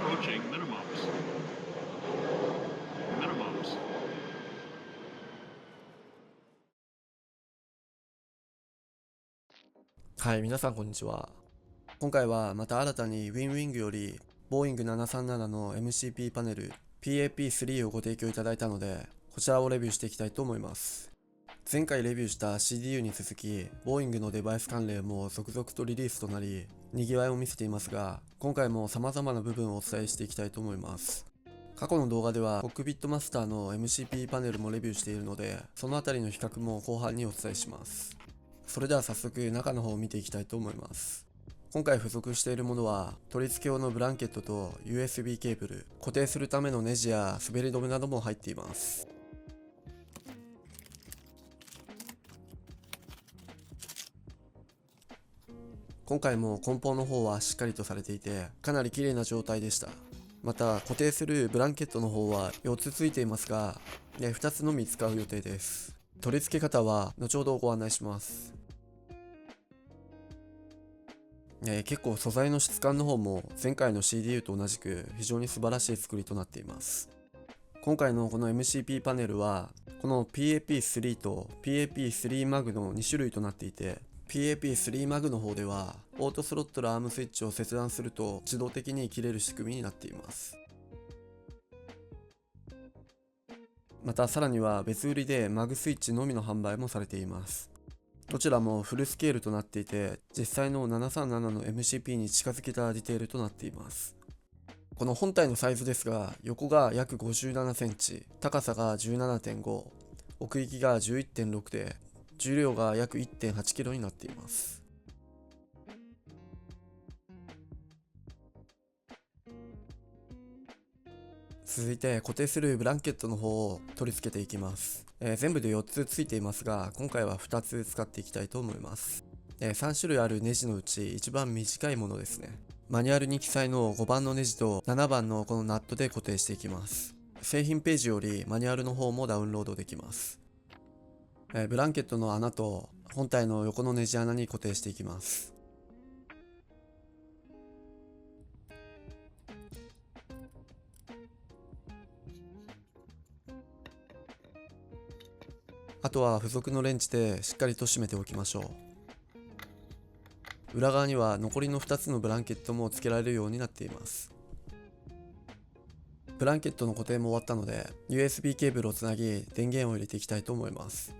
approaching minimums. Minimums. はい、皆さんこんにちは。今回はまた新たに WinWing よりボーイング737の MCP パネル PAP3 をご提供いただいたので、こちらをレビューしていきたいと思います。前回レビューした CDU に続き、ボーイングのデバイス関連も続々とリリースとなり、賑わいを見せていますが、今回も様々な部分をお伝えしていきたいと思います。過去の動画ではコックピットマスターの MCP パネルもレビューしているので、そのあたりの比較も後半にお伝えします。それでは早速中の方を見ていきたいと思います。今回付属しているものは取り付け用のブランケットと USB ケーブル、固定するためのネジや滑り止めなども入っています。今回も梱包の方はしっかりとされていて、かなり綺麗な状態でした。また固定するブランケットの方は4つついていますが、2つのみ使う予定です。取り付け方は後ほどご案内します。結構素材の質感の方も前回の CDU と同じく非常に素晴らしい作りとなっています。今回のこの MCP パネルはこの PAP3 と PAP3MAG の2種類となっていて、 PAP3MAG の方ではオートスロットルアームスイッチを切断すると自動的に切れる仕組みになっています。またさらには別売りで MAG スイッチのみの販売もされています。どちらもフルスケールとなっていて、実際の737の MCP に近づけたディテールとなっています。この本体のサイズですが、横が約57センチ、高さが 17.5、奥行きが 11.6 で、重量が約 1.8 キロになっています。続いて固定するブランケットの方を取り付けていきます。全部で4つついていますが、今回は2つ使っていきたいと思います。3種類あるネジのうち一番短いものですね。マニュアルに記載の5番のネジと7番のこのナットで固定していきます。製品ページよりマニュアルの方もダウンロードできます。ブランケットの穴と本体の横のネジ穴に固定していきます。あとは付属のレンチでしっかりと締めておきましょう。裏側には残りの2つのブランケットも付けられるようになっています。ブランケットの固定も終わったので USB ケーブルをつなぎ電源を入れていきたいと思います。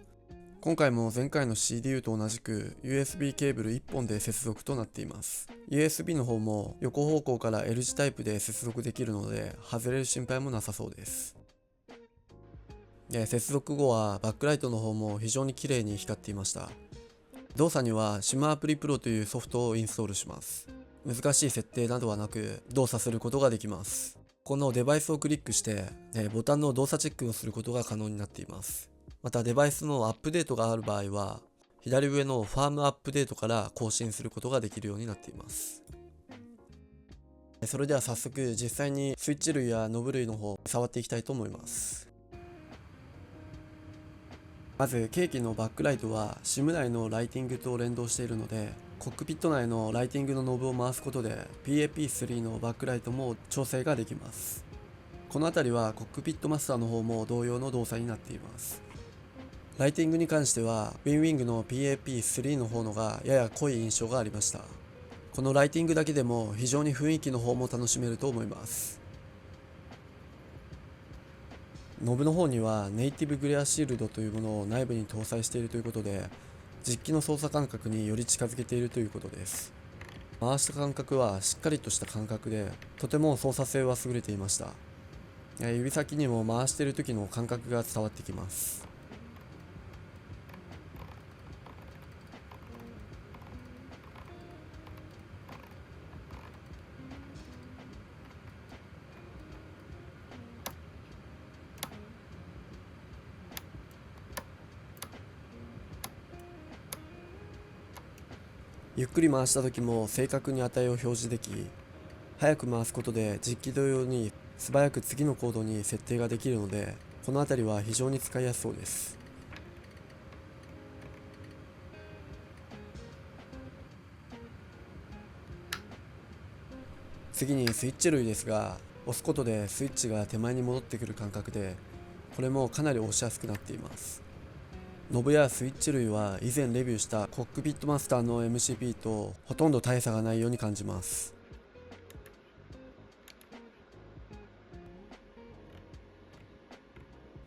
今回も前回の CDU と同じく USB ケーブル1本で接続となっています。USB の方も横方向から L 字タイプで接続できるので外れる心配もなさそうです。接続後はバックライトの方も非常に綺麗に光っていました。動作には SIM アプリプロというソフトをインストールします。難しい設定などはなく動作することができます。このデバイスをクリックしてボタンの動作チェックをすることが可能になっています。またデバイスのアップデートがある場合は左上のファームアップデートから更新することができるようになっています。それでは早速実際にスイッチ類やノブ類の方触っていきたいと思います。まずケーキのバックライトは SIM 内のライティングと連動しているので、コックピット内のライティングのノブを回すことで PAP3 のバックライトも調整ができます。この辺りはコックピットマスターの方も同様の動作になっています。ライティングに関しては WinWing の PAP3 の方のがやや濃い印象がありました。このライティングだけでも非常に雰囲気の方も楽しめると思います。ノブの方にはネイティブグレアシールドというものを内部に搭載しているということで、実機の操作感覚により近づけているということです。回した感覚はしっかりとした感覚で、とても操作性は優れていました。指先にも回している時の感覚が伝わってきます。ゆっくり回した時も正確に値を表示でき、早く回すことで実機同様に素早く次のコードに設定ができるので、この辺りは非常に使いやすそうです。次にスイッチ類ですが、押すことでスイッチが手前に戻ってくる感覚で、これもかなり押しやすくなっています。ノブやスイッチ類は以前レビューしたコックピットマスターの MCP とほとんど大差がないように感じます。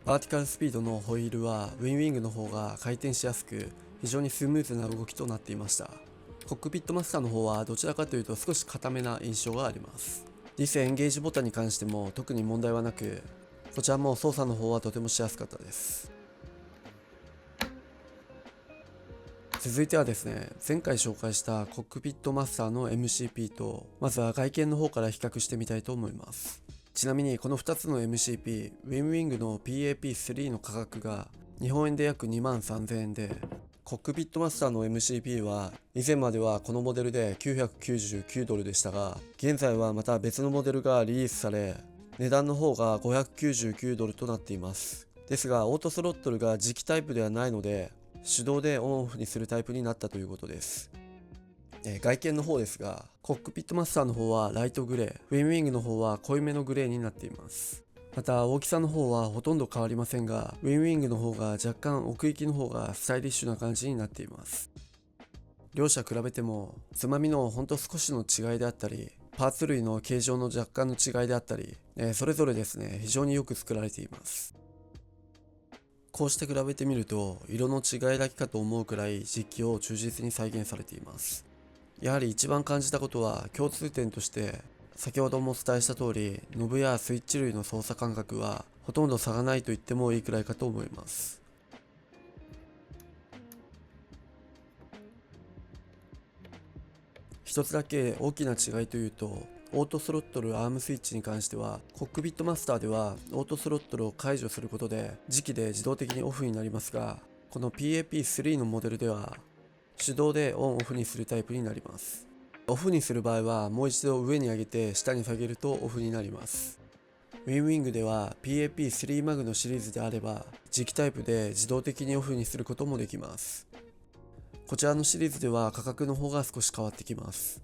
バーティカルスピードのホイールはウィンウィングの方が回転しやすく、非常にスムーズな動きとなっていました。コックピットマスターの方はどちらかというと少し固めな印象があります。ディスエンゲージボタンに関しても特に問題はなく、こちらも操作の方はとてもしやすかったです。続いてはですね、前回紹介したコックピットマスターの MCP と、まずは外見の方から比較してみたいと思います。ちなみにこの2つの MCP、ウィンウィングの PAP3 の価格が日本円で約23,000円で、コックピットマスターの MCP は以前まではこのモデルで$999でしたが、現在はまた別のモデルがリリースされ、値段の方が$599となっています。ですがオートスロットルが磁気タイプではないので、手動でオンオフにするタイプになったということです。外見の方ですが、コックピットマスターの方はライトグレー、ウィンウィングの方は濃いめのグレーになっています。また大きさの方はほとんど変わりませんが、ウィンウィングの方が若干奥行きの方がスタイリッシュな感じになっています。両者比べてもつまみのほんと少しの違いであったり、パーツ類の形状の若干の違いであったり、それぞれですね、非常によく作られています。こうして比べてみると色の違いだけかと思うくらい実機を忠実に再現されています。やはり一番感じたことは共通点として、先ほどもお伝えした通りノブやスイッチ類の操作感覚はほとんど差がないと言ってもいいくらいかと思います。一つだけ大きな違いというと、オートスロットルアームスイッチに関してはコックピットマスターではオートスロットルを解除することで磁気で自動的にオフになりますが、この PAP3 のモデルでは手動でオンオフにするタイプになります。オフにする場合はもう一度上に上げて下に下げるとオフになります。ウィンウィングでは PAP3 マグのシリーズであれば磁気タイプで自動的にオフにすることもできます。こちらのシリーズでは価格の方が少し変わってきます。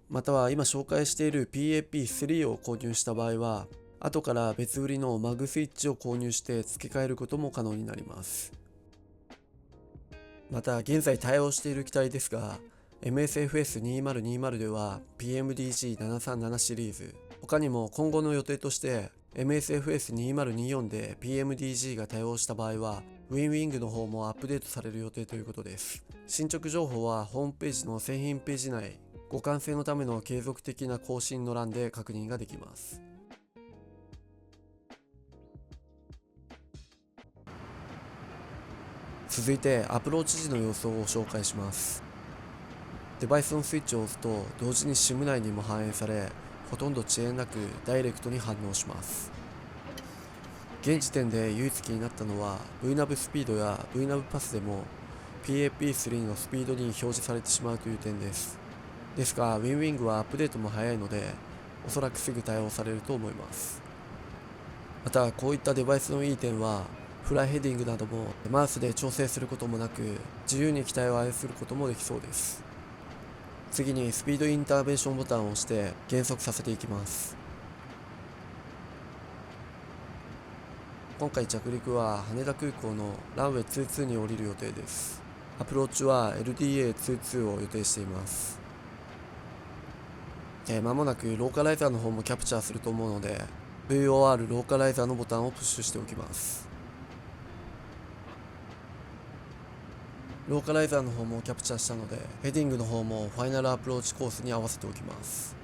または今紹介している PAP3 を購入した場合は、後から別売りのマグスイッチを購入して付け替えることも可能になります。また現在対応している機体ですが、MSFS2020 では PMDG737 シリーズ、他にも今後の予定として MSFS2024 で PMDG が対応した場合はウィンウィングの方もアップデートされる予定ということです。進捗情報はホームページの製品ページ内、互換性のための継続的な更新の欄で確認ができます。続いてアプローチ時の様子を紹介します。デバイスのスイッチを押すと同時に SIM 内にも反映され、ほとんど遅延なくダイレクトに反応します。現時点で唯一気になったのは VNAV スピードや VNAV パスでも PAP3 のスピードに表示されてしまうという点です。ですが、ウィンウィングはアップデートも早いので、おそらくすぐ対応されると思います。また、こういったデバイスのいい点は、フライヘディングなどもマウスで調整することもなく、自由に機体を操ることもできそうです。次にスピードインターベーションボタンを押して減速させていきます。今回着陸は羽田空港のランウェイ22に降りる予定です。アプローチは LDA22 を予定しています。間もなくローカライザーの方もキャプチャーすると思うので VOR ローカライザーのボタンをプッシュしておきます。ローカライザーの方もキャプチャーしたのでヘディングの方もファイナルアプローチコースに合わせておきます。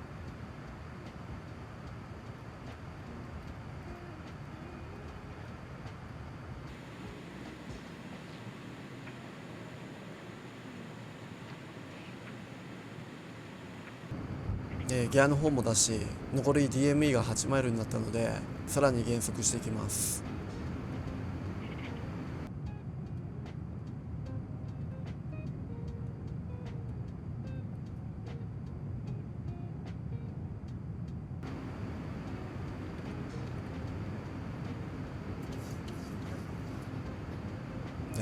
ギアの方も出し、残り DME が8マイルになったのでさらに減速していきます。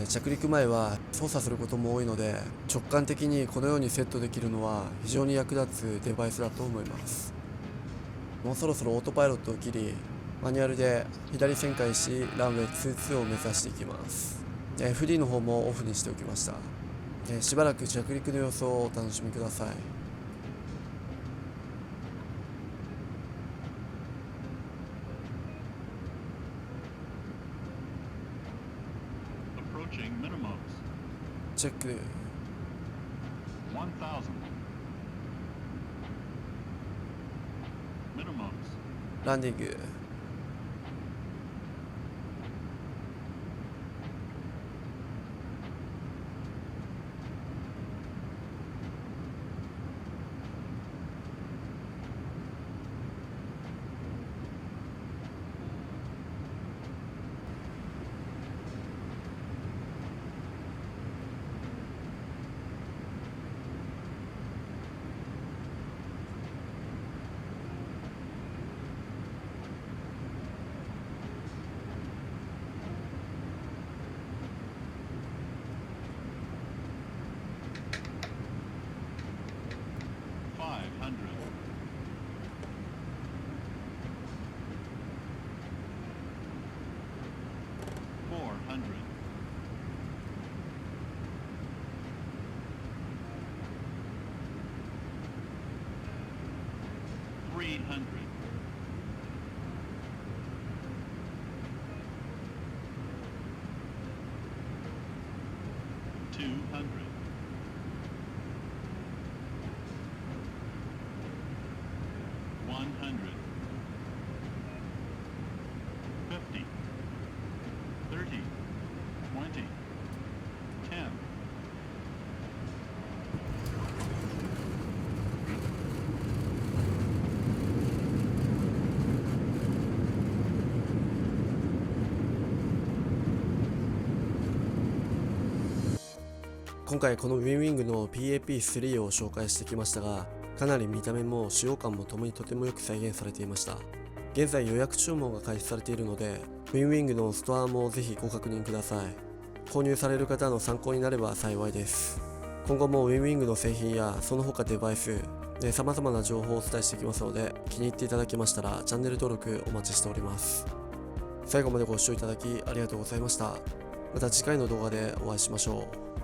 着陸前は操作することも多いので、直感的にこのようにセットできるのは非常に役立つデバイスだと思います。もうそろそろオートパイロットを切り、マニュアルで左旋回しランウェイ22を目指していきます。フリーの方もオフにしておきました。しばらく着陸の様子をお楽しみください。Approaching minimums. チェック。 1000. Minimums. ランディング。300. 200. 100. 50. 30. 20. 10. 今回このウィンウィングの PAP3 を紹介してきましたが、かなり見た目も使用感もともにとてもよく再現されていました。現在予約注文が開始されているので、ウィンウィングのストアもぜひご確認ください。購入される方の参考になれば幸いです。今後もウィンウィングの製品やその他デバイスで様々な情報をお伝えしていきますので、気に入っていただけましたらチャンネル登録お待ちしております。最後までご視聴いただきありがとうございました。また次回の動画でお会いしましょう。